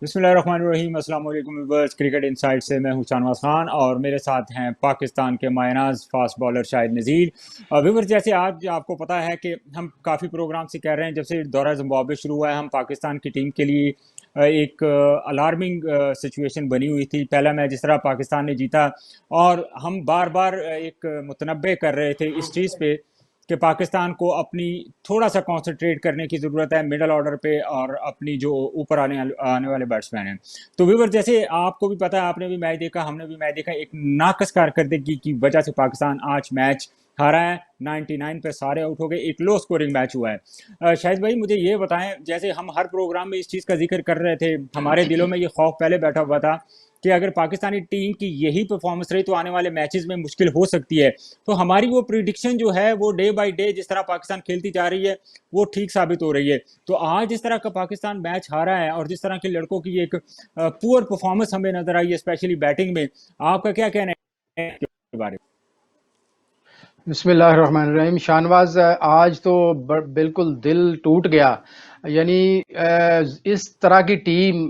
बिस्मिल्लाहिर्रहमानिर्रहीम। अस्सलाम वालेकुम व्यूअर्स, क्रिकेट इनसाइट से मैं हूं शाहनवाज खान और मेरे साथ हैं पाकिस्तान के मायनाज फास्ट बॉलर शाहिद नज़ीर। व्यूअर्स, जैसे आज आपको पता है कि हम काफ़ी प्रोग्राम से कह रहे हैं, जब से दौरा जिम्बाब्वे शुरू हुआ है हम पाकिस्तान की टीम के लिए एक अलार्मिंग सिचुएशन बनी हुई थी। पहला मैच जिस तरह पाकिस्तान ने जीता और हम बार बार एक मुतनब्बे कर रहे थे इस चीज़ पे कि पाकिस्तान को अपनी थोड़ा सा कंसंट्रेट करने की ज़रूरत है मिडल ऑर्डर पे और अपनी जो ऊपर आने आने वाले बैट्समैन हैं। तो व्यूअर, जैसे आपको भी पता है, आपने भी मैच देखा, हमने भी मैच देखा, एक नाकस कारकर्दगी की वजह से पाकिस्तान आज मैच हारा है। 99 पे सारे आउट हो गए, एक लो स्कोरिंग मैच हुआ है। शाहिद भाई, मुझे ये बताएं, जैसे हम हर प्रोग्राम में इस चीज़ का जिक्र कर रहे थे, हमारे दिलों में ये खौफ पहले बैठा हुआ था कि अगर पाकिस्तानी टीम की यही परफॉर्मेंस रही तो आने वाले मैचेस में मुश्किल हो सकती है। तो हमारी वो प्रिडिक्शन जो है वो डे बाय डे जिस तरह पाकिस्तान खेलती जा रही है वो ठीक साबित हो रही है। तो आज जिस तरह का पाकिस्तान मैच हारा है और जिस तरह के लड़कों की एक पुअर परफॉर्मेंस हमें नजर आई है, स्पेशली बैटिंग में, आपका क्या कहना है इसके बारे में? बिस्मिल्लाहिर्रहमानिर्रहीम। शाहनवाज, आज तो बिल्कुल दिल टूट गया। यानी इस तरह की टीम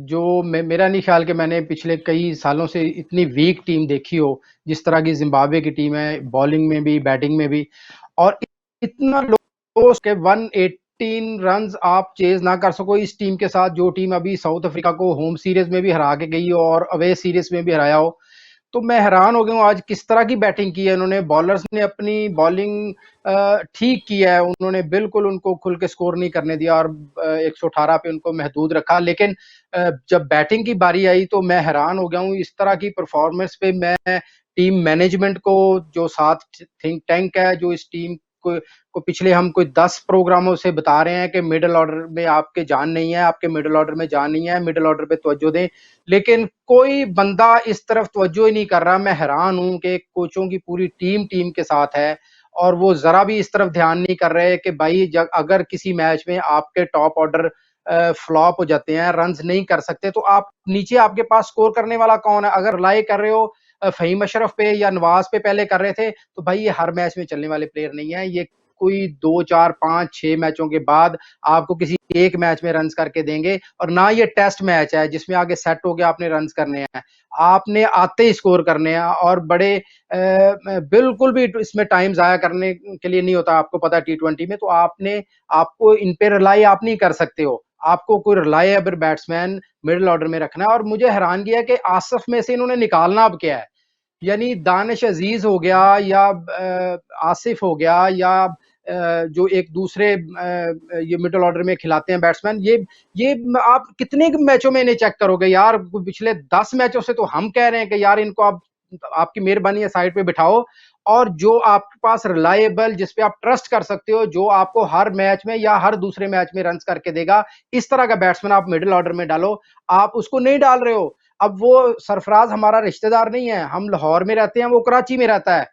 जो मेरा नहीं ख्याल कि मैंने पिछले कई सालों से इतनी वीक टीम देखी हो, जिस तरह की जिम्बाब्वे की टीम है, बॉलिंग में भी बैटिंग में भी। और इतना लो के 118 रन आप चेज ना कर सको इस टीम के साथ, जो टीम अभी साउथ अफ्रीका को होम सीरीज में भी हरा के गई हो और अवे सीरीज में भी हराया हो। तो मैं हैरान हो गया हूँ आज किस तरह की बैटिंग की है इन्होंने। बॉलर्स ने अपनी बॉलिंग ठीक की है, उन्होंने बिल्कुल उनको खुल के स्कोर नहीं करने दिया और 118 पे उनको महदूद रखा। लेकिन जब बैटिंग की बारी आई तो मैं हैरान हो गया हूँ इस तरह की परफॉर्मेंस पे। मैं टीम मैनेजमेंट को, जो साथ थिंक टैंक है, जो इस टीम को पिछले हम कोई 10 प्रोग्रामों से बता रहे हैं कि मिडल ऑर्डर में आपके जान नहीं है, आपके मिडल ऑर्डर में जान नहीं है, मिडल ऑर्डर पे तवज्जो दें। लेकिन कोई बंदा इस तरफ तवज्जो ही नहीं कर रहा। मैं हैरान हूं कि कोचों की पूरी टीम के साथ है और वो जरा भी इस तरफ ध्यान नहीं कर रहे कि भाई अगर किसी मैच में आपके टॉप ऑर्डर फ्लॉप हो जाते हैं, रन्स नहीं कर सकते, तो आप नीचे आपके पास स्कोर करने वाला कौन है? अगर रिलाई कर रहे हो फ़हीम अशरफ पे या नवाज पे पहले कर रहे थे, तो भाई ये हर मैच में चलने वाले प्लेयर नहीं है। ये कोई 2, 4, 5, 6 मैचों के बाद आपको किसी एक मैच में रन्स करके देंगे। और ना ये टेस्ट मैच है जिसमें आगे सेट हो के आपने रन्स करने हैं। आपने आते ही स्कोर करने हैं और बड़े बिल्कुल भी इसमें टाइम ज़ाया करने के लिए नहीं होता। आपको पता है टी20 में तो आपको इन पे रिलाई आप नहीं कर सकते हो। आपको कोई रिलायबल बैट्समैन मिडल ऑर्डर में रखना है। और मुझे हैरानगी है कि आसिफ में से इन्होंने निकालना अब क्या है? यानी दानिश अजीज हो गया या आसिफ हो गया या जो एक दूसरे ये मिडल ऑर्डर में खिलाते हैं बैट्समैन, ये आप कितने मैचों में इन्हें चेक करोगे यार? पिछले 10 मैचों से तो हम कह रहे हैं कि यार इनको आप, आपकी मेहरबानी है, साइड पे बिठाओ और जो आपके पास रिलायबल, जिस पे आप ट्रस्ट कर सकते हो, जो आपको हर मैच में या हर दूसरे मैच में रन्स करके देगा, इस तरह का बैट्समैन आप मिडल ऑर्डर में डालो। आप उसको नहीं डाल रहे हो। अब वो सरफराज हमारा रिश्तेदार नहीं है, हम लाहौर में रहते हैं, वो कराची में रहता है।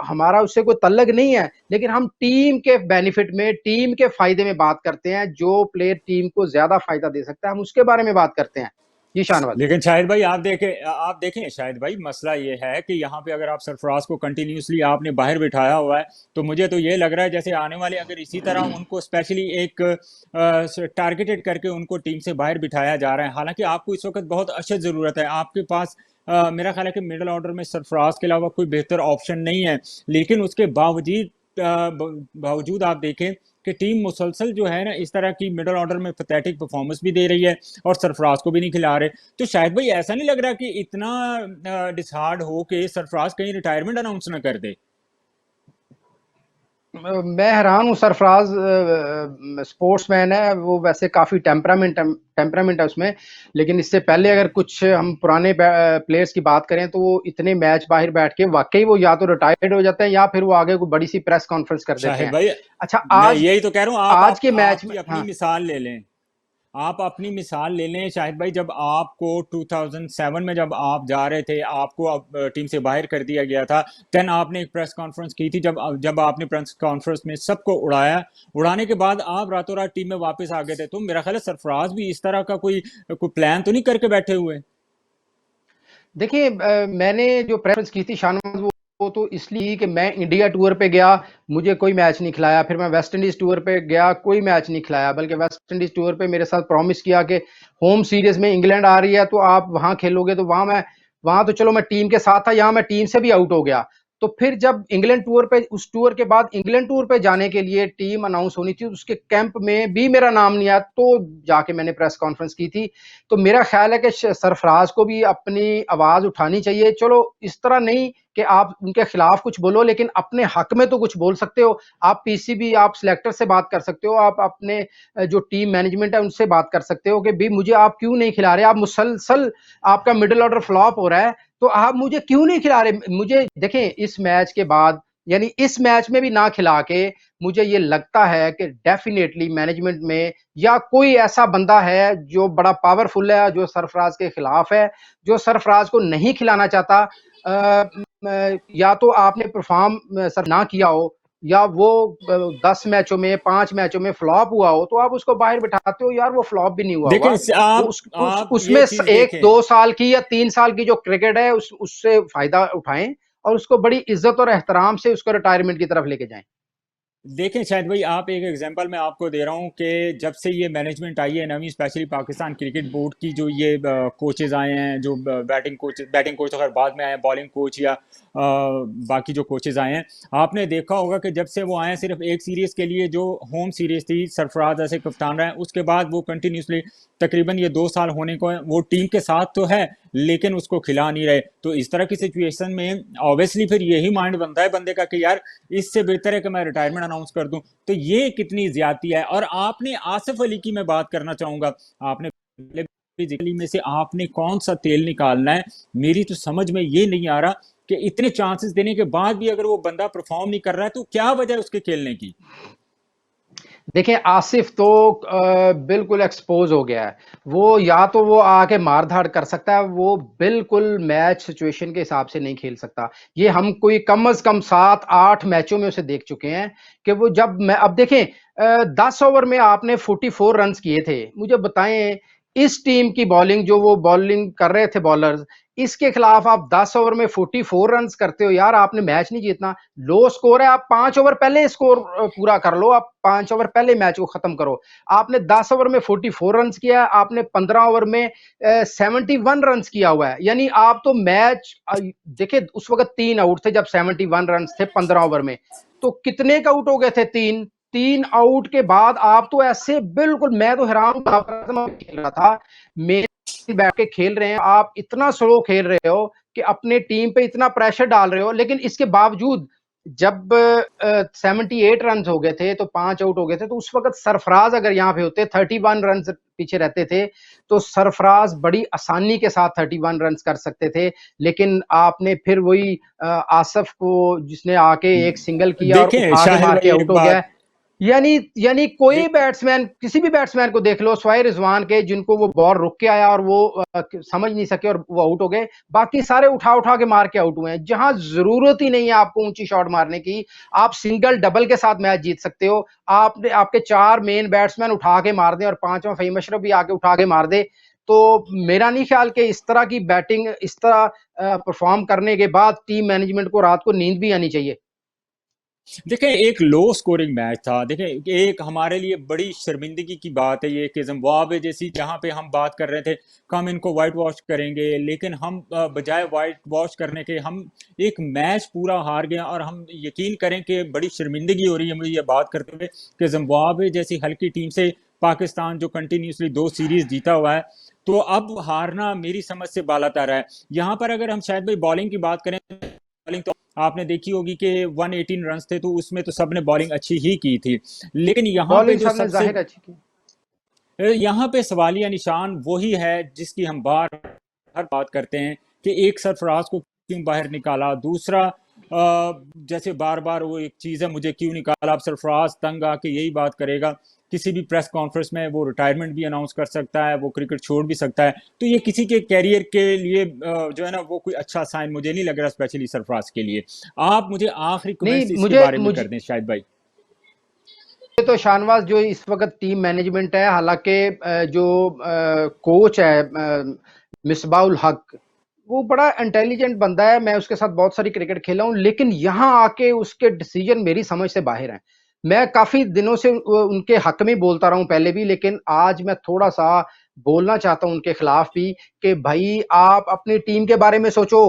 हमारा उससे कोई तल्लक नहीं है, लेकिन हम टीम के बेनिफिट में, टीम के फायदे में बात करते हैं। जो प्लेयर टीम को ज्यादा फायदा दे सकता है हम उसके बारे में बात करते हैं। ये शानवाज। लेकिन शाहिद भाई, आप देखें शाहिद भाई, मसला ये है कि यहाँ पे अगर आप सरफराज को कंटिन्यूसली आपने बाहर बिठाया हुआ है, तो मुझे तो ये लग रहा है जैसे आने वाले अगर इसी तरह उनको स्पेशली एक टारगेटेड करके उनको टीम से बाहर बिठाया जा रहा है। हालांकि आपको इस वक्त बहुत अशद ज़रूरत है, आपके पास मेरा ख्याल है कि मिडल ऑर्डर में सरफराज के अलावा कोई बेहतर ऑप्शन नहीं है। लेकिन उसके बावजूद आप देखें कि टीम मुसलसल जो है ना इस तरह की मिडल ऑर्डर में पैथेटिक परफॉर्मेंस भी दे रही है और सरफराज को भी नहीं खिला रहे। तो शायद भाई ऐसा नहीं लग रहा कि इतना डिसहार्ड हो के सरफराज कहीं रिटायरमेंट अनाउंस ना कर दे? मैं हैरान हूँ। सरफराज स्पोर्ट्समैन है, वो वैसे काफ़ी टेम्परामेंट है उसमें। लेकिन इससे पहले अगर कुछ हम पुराने प्लेयर्स की बात करें तो वो इतने मैच बाहर बैठ के वाकई वो या तो रिटायर्ड हो जाते हैं या फिर वो आगे कोई बड़ी सी प्रेस कॉन्फ्रेंस कर देते शाहिद हैं। भाई, अच्छा, मैं आज यही तो कह रहा हूँ, आज के मैच में, आपकी अपनी हाँ, मिसाल ले लें। आप अपनी मिसाल ले लें शाहिद भाई, जब आपको 2007 में जब आप जा रहे थे, आपको टीम से बाहर कर दिया गया था, देन आपने एक प्रेस कॉन्फ्रेंस की थी, जब जब आपने प्रेस कॉन्फ्रेंस में सबको उड़ाया, उड़ाने के बाद आप रातों रात टीम में वापस आ गए थे। तो मेरा ख्याल है सरफराज भी इस तरह का कोई प्लान तो नहीं करके बैठे हुए? देखिए मैंने जो प्रेफरेंस की थी शानवाज, तो इसलिए कि मैं इंडिया टूर पे गया, मुझे कोई मैच नहीं खिलाया, फिर मैं वेस्ट इंडीज टूर पे गया, कोई मैच नहीं खिलाया, बल्कि वेस्ट इंडीज टूर पे मेरे साथ प्रॉमिस किया कि होम सीरीज में इंग्लैंड आ रही है तो आप वहां खेलोगे, तो वहां तो चलो मैं टीम के साथ था, यहाँ मैं टीम से भी आउट हो गया। तो फिर जब इंग्लैंड टूर पे, उस टूर के बाद इंग्लैंड टूर पे जाने के लिए टीम अनाउंस होनी थी, उसके कैंप में भी मेरा नाम नहीं आया, तो जाके मैंने प्रेस कॉन्फ्रेंस की थी। तो मेरा ख्याल है कि सरफराज को भी अपनी आवाज उठानी चाहिए। चलो इस तरह नहीं कि आप उनके खिलाफ कुछ बोलो, लेकिन अपने हक में तो कुछ बोल सकते हो। आप पीसीबी, आप सिलेक्टर से बात कर सकते हो, आप अपने जो टीम मैनेजमेंट है उनसे बात कर सकते हो कि भाई मुझे आप क्यों नहीं खिला रहे, आप मुसलसल आपका मिडिल ऑर्डर फ्लॉप हो रहा है, तो आप मुझे क्यों नहीं खिला रहे। मुझे देखें, इस मैच के बाद, यानी इस मैच में भी ना खिला के, मुझे ये लगता है कि डेफिनेटली मैनेजमेंट में या कोई ऐसा बंदा है जो बड़ा पावरफुल है, जो सरफराज के खिलाफ है, जो सरफराज को नहीं खिलाना चाहता। या तो आपने परफॉर्म सर ना किया हो, या वो 10 मैचों में 5 मैचों में फ्लॉप हुआ हो, तो आप उसको बाहर बिठाते हो। यार वो फ्लॉप भी नहीं हुआ देखें होगा, वो आप ये उसमें चीज एक देखें। 2 साल की या 3 साल की जो क्रिकेट है उससे फायदा उठाएं, और उसको बड़ी इज्जत और एहतराम से उसको रिटायरमेंट की तरफ लेके जाएं। देखें शायद भाई, आप एक एग्जांपल मैं आपको दे रहा हूँ कि जब से ये मैनेजमेंट आई है नवी, स्पेशली पाकिस्तान क्रिकेट बोर्ड की, जो ये कोचेज आए हैं, जो बैटिंग कोच तो खैर बाद में आए हैं, बॉलिंग कोच या बाकी जो कोचेज आए हैं, आपने देखा होगा कि जब से वो आए हैं, सिर्फ एक सीरीज के लिए जो होम सीरीज थी, सरफराज ऐसे कप्तान रहे, उसके बाद वो कंटिन्यूसली तकरीबन ये 2 साल होने को है, वो टीम के साथ तो है लेकिन उसको खिला नहीं रहे। तो इस तरह की सिचुएशन में ऑब्वियसली फिर यही माइंड बनता है बंदे का कि यार इससे बेहतर है कि मैं रिटायरमेंट अनाउंस कर दूं। तो ये कितनी ज्यादती है। और आपने आसिफ अली की मैं बात करना चाहूंगा, आपने में से आपने कौन सा तेल निकालना है, मेरी तो समझ में ये नहीं आ रहा कि इतने चांसेस देने के बाद भी अगर वो बंदा परफॉर्म नहीं कर रहा है तो क्या वजह है उसके खेलने की। देखें, आसिफ तो बिल्कुल एक्सपोज हो गया है। वो या तो वो आके मार धाड़ कर सकता है, वो बिल्कुल मैच सिचुएशन के हिसाब से नहीं खेल सकता। ये हम कोई कम अज कम 7-8 मैचों में उसे देख चुके हैं कि वो जब मैं अब देखें, 10 ओवर में आपने 44 रन किए थे। मुझे बताएं, इस टीम की बॉलिंग, जो वो बॉलिंग कर रहे थे बॉलर्स, इसके खिलाफ आप 10 ओवर में 44 रन करते हो। यार आपने मैच नहीं जीतना। लो स्कोर है, आप 5 ओवर पहले स्कोर पूरा कर लो, आप 5 ओवर पहले मैच को खत्म करो। आपने 10 ओवर में 44 रन किया है, आपने 15 ओवर में 71 रन किया हुआ है। यानी आप तो मैच देखिए, उस वक्त 3 आउट थे जब 71 रन थे 15 ओवर में, तो कितने का आउट हो गए थे? 3 आउट के बाद आप तो ऐसे बिल्कुल, मैं तो हैरान खेल रहा था। मेरे बैठ के खेल रहे हैं, आप इतना स्लो खेल रहे हो कि अपने टीम पे इतना प्रेशर डाल रहे हो, लेकिन इसके बावजूद जब 78 रन हो गए थे, तो 5 आउट हो गए थे, तो उस वक्त सरफराज अगर यहाँ पे होते, 31 रन पीछे रहते थे, तो सरफराज बड़ी आसानी के साथ 31 रन कर सकते थे। लेकिन आपने फिर वही आसफ को, जिसने आके एक सिंगल किया और देखें उठा के शाहिर मार के भाई एक आउट हो गया। बात यानी यानी कोई देख बैट्समैन, किसी भी बैट्समैन को देख लो, स्वाए रिजवान के, जिनको वो बॉल रुक के आया और वो समझ नहीं सके और वो आउट हो गए, बाकी सारे उठा उठा के मार के आउट हुए हैं, जहां जरूरत ही नहीं है आपको ऊंची शॉट मारने की। आप सिंगल डबल के साथ मैच जीत सकते हो। आपने आपके 4 मेन बैट्समैन उठा के मार दें और पांचवा फहीम अशरफ भी आके उठा के मार दे, तो मेरा नहीं ख्याल कि इस तरह की बैटिंग, इस तरह परफॉर्म करने के बाद टीम मैनेजमेंट को रात को नींद भी आनी चाहिए। देखें एक लो स्कोरिंग मैच था। देखें एक हमारे लिए बड़ी शर्मिंदगी की बात है ये कि जिम्बाब्वे जैसी, जहां पे हम बात कर रहे थे कि हम इनको वाइट वॉश करेंगे, लेकिन हम बजाय वाइट वॉश करने के हम एक मैच पूरा हार गए। और हम यकीन करें कि बड़ी शर्मिंदगी हो रही है मुझे ये बात करते हुए कि जिम्बाब्वे जैसी हल्की टीम से पाकिस्तान, जो कंटिन्यूसली 2 सीरीज जीता हुआ है, तो अब हारना मेरी समझ से बालातर है। यहाँ पर अगर हम शायद भाई बॉलिंग की बात करें, बॉलिंग तो आपने देखी होगी कि 118 रन थे, तो उसमें तो सबने बॉलिंग अच्छी ही की थी। लेकिन बॉलिंग सबने जाहिर अच्छी की। यहाँ पे सवालिया निशान वही है जिसकी हम बार हर बात करते हैं कि एक सरफराज को क्यों बाहर निकाला, दूसरा जैसे बार बार वो एक चीज़ है, मुझे क्यों निकाला। अब सरफराज तंग आके यही बात करेगा, किसी भी प्रेस कॉन्फ्रेंस में वो रिटायरमेंट भी अनाउंस कर सकता है, वो क्रिकेट छोड़ भी सकता है। तो ये किसी के कैरियर के लिए जो है ना, वो कोई अच्छा साइन मुझे नहीं लग रहा, स्पेशली सरफराज के लिए। आप मुझे आखिरी नहीं, कमेंट्स इसके मुझे बारे में कर मुझे दें शायद भाई। तो शाहनवाज, जो इस वक्त टीम मैनेजमेंट है, हालांकि जो कोच है मिसबाउल हक, वो बड़ा इंटेलिजेंट बंदा है, मैं उसके साथ बहुत सारी क्रिकेट खेला हूँ, लेकिन यहाँ आके उसके डिसीजन मेरी समझ से बाहर हैं। मैं काफी दिनों से उनके हक में बोलता रहा हूँ पहले भी, लेकिन आज मैं थोड़ा सा बोलना चाहता हूँ उनके खिलाफ भी कि भाई आप अपनी टीम के बारे में सोचो।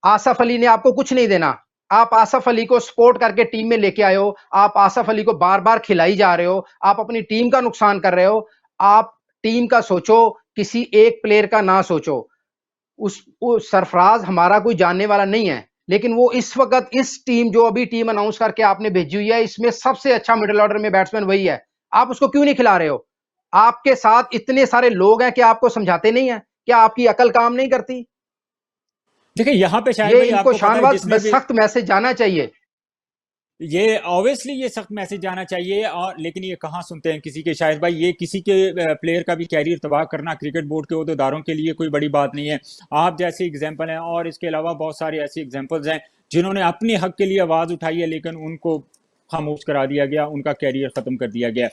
आसफ अली ने आपको कुछ नहीं देना। आप आसफ अली को सपोर्ट करके टीम में लेके आए हो, आप आसफ अली को बार बार खिलाई जा रहे हो, आप अपनी टीम का नुकसान कर रहे हो। आप टीम का सोचो, किसी एक प्लेयर का ना सोचो। वो सरफराज हमारा कोई जानने वाला नहीं है, लेकिन वो इस वक्त इस टीम जो अभी टीम अनाउंस करके आपने भेजी हुई है, इसमें सबसे अच्छा मिडिल ऑर्डर में बैट्समैन वही है। आप उसको क्यों नहीं खिला रहे हो? आपके साथ इतने सारे लोग हैं कि आपको समझाते नहीं है? क्या आपकी अकल काम नहीं करती? देखिए यहाँ पे शायद ये भाई इनको आपको पता है शानवाज जिसने भी सख्त मैसेज जाना चाहिए। ये ऑब्वियसली ये सख्त मैसेज जाना चाहिए, और लेकिन ये कहाँ सुनते हैं किसी के। शायद भाई ये किसी के प्लेयर का भी कैरियर तबाह करना क्रिकेट बोर्ड के अहदेदारों के लिए कोई बड़ी बात नहीं है। आप जैसे एग्जांपल हैं और इसके अलावा बहुत सारे ऐसे एग्जांपल्स हैं जिन्होंने अपने हक के लिए आवाज़ उठाई है, लेकिन उनको खामोश करा दिया गया, उनका कैरियर ख़त्म कर दिया गया।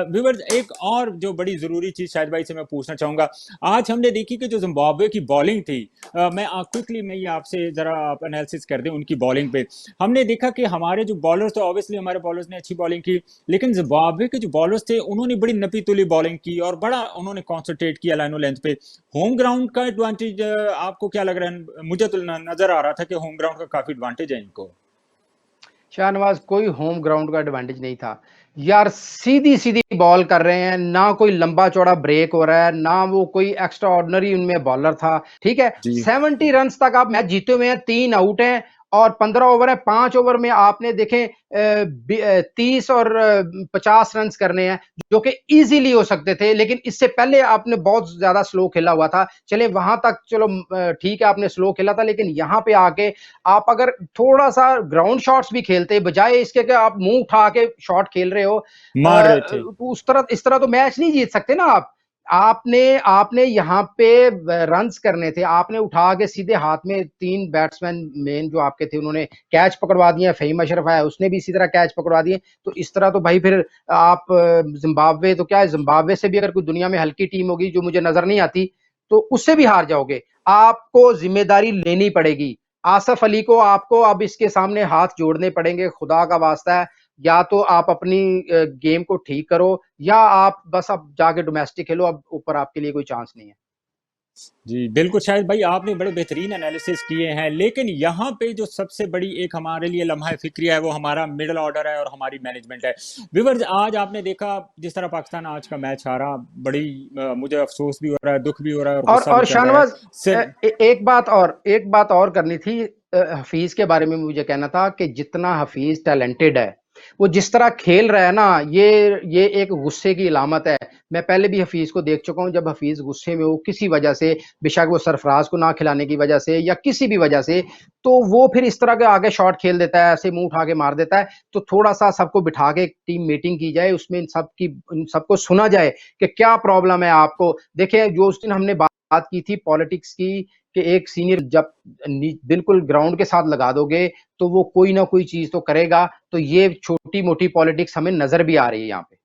व्यूअर्स, एक और जो बड़ी ज़रूरी चीज़ शायद भाई से मैं पूछना चाहूँगा, आज हमने देखी कि जो जिम्बाब्वे की बॉलिंग थी, मैं क्विकली मैं ये आपसे ज़रा आप एनालिसिस कर दें उनकी बॉलिंग पे। हमने देखा कि हमारे जो बॉलर्स थे, ऑब्वियसली हमारे बॉलर्स ने अच्छी बॉलिंग की, लेकिन जिम्बाब्वे के जो बॉलर्स थे उन्होंने बड़ी नपी तुली बॉलिंग की और बड़ा उन्होंने कॉन्सनट्रेट किया लाइनो लेंथ पे। होम ग्राउंड का एडवांटेज आपको क्या लग रहा है? मुझे तो नज़र आ रहा था कि होम ग्राउंड का काफ़ी एडवांटेज है इनको। शाहनवाज, कोई होम ग्राउंड का एडवांटेज नहीं था यार। सीधी सीधी बॉल कर रहे हैं, ना कोई लंबा चौड़ा ब्रेक हो रहा है, ना वो कोई एक्स्ट्रा ऑर्डिनरी उनमें बॉलर था। ठीक है, जी 70 रन तक आप मैच जीते हुए हैं, 3 आउट हैं और 15 ओवर है। 5 ओवर में आपने देखे 30 और 50 रन करने हैं, जो कि इजीली हो सकते थे, लेकिन इससे पहले आपने बहुत ज्यादा स्लो खेला हुआ था। चले वहां तक, चलो ठीक है आपने स्लो खेला था, लेकिन यहां पे आके आप अगर थोड़ा सा ग्राउंड शॉट्स भी खेलते, बजाय इसके कि आप मुंह उठा के शॉट खेल रहे हो, मार रहे थे। उस तरह इस तरह तो मैच नहीं जीत सकते ना आप। आपने आपने यहाँ पे रन्स करने थे, आपने उठा के सीधे हाथ में 3 बैट्समैन मेन जो आपके थे, उन्होंने कैच पकड़वा दिए। फहीम अशरफ आया, उसने भी इसी तरह कैच पकड़वा दिए। तो इस तरह तो भाई फिर आप जिम्बाब्वे तो क्या है, जिम्बाब्वे से भी अगर कोई दुनिया में हल्की टीम होगी जो मुझे नजर नहीं आती, तो उससे भी हार जाओगे। आपको जिम्मेदारी लेनी पड़ेगी। आसफ अली को आपको अब इसके सामने हाथ जोड़ने पड़ेंगे, खुदा का वास्ता है। या तो आप अपनी गेम को ठीक करो, या आप बस अब जाके डोमेस्टिक खेलो। अब ऊपर आपके लिए कोई चांस नहीं है। जी, बिल्कुल शाहिद भाई, आपने बड़े बेहतरीन एनालिसिस किए हैं, लेकिन यहाँ पे जो सबसे बड़ी एक हमारे लिए लम्हा फ़िक्रिया है वो हमारा मिडल ऑर्डर है और हमारी मैनेजमेंट है। व्यूअर्स, आज आपने देखा जिस तरह पाकिस्तान आज का मैच हारा, बड़ी मुझे अफ़सोस भी हो रहा है, दुःख भी हो रहा है और गुस्सा भी और चढ़ रहा है। शाहनवाज, सिर्फ एक बात और करनी थी। हफीज के बारे में मुझे कहना था कि जितना हफीज टैलेंटेड है, वो जिस तरह खेल रहा है ना, ये एक गुस्से की अलामत है। मैं पहले भी हफीज को देख चुका हूं, जब हफीज गुस्से में हो किसी वजह से, बेशक वो सरफराज को ना खिलाने की वजह से या किसी भी वजह से, तो वो फिर इस तरह के आगे शॉट खेल देता है, ऐसे मुंह उठा के मार देता है। तो थोड़ा सा सबको बिठा के टीम मीटिंग की जाए, उसमें इन सबको सुना जाए कि क्या प्रॉब्लम है आपको। देखिए, जो उस दिन हमने बात की थी पॉलिटिक्स की, कि एक सीनियर जब बिल्कुल ग्राउंड के साथ लगा दोगे, तो वो कोई ना कोई चीज तो करेगा। तो ये छोटी मोटी पॉलिटिक्स हमें नजर भी आ रही है यहाँ पे।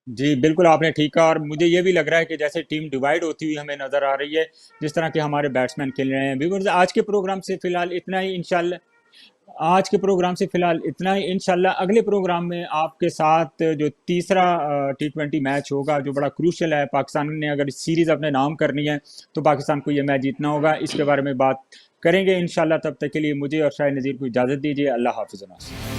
जी, बिल्कुल आपने ठीक कहा, और मुझे ये भी लग रहा है कि जैसे टीम डिवाइड होती हुई हमें नज़र आ रही है, जिस तरह के हमारे बैट्समैन खेल रहे हैं। व्यूअर्स, आज के प्रोग्राम से फ़िलहाल इतना ही इंशाल्लाह। आज के प्रोग्राम से फिलहाल इतना ही। इंशाल्लाह अगले प्रोग्राम में आपके साथ जो तीसरा T20 मैच होगा जो बड़ा क्रूशियल है, पाकिस्तान ने अगर सीरीज़ अपने नाम करनी है तो पाकिस्तान को ये मैच जीतना होगा, इसके बारे में बात करेंगे इंशाल्लाह। तब तक के लिए मुझे और शाहिद नज़ीर को इजाज़त दीजिए। अल्लाह हाफ़िज़।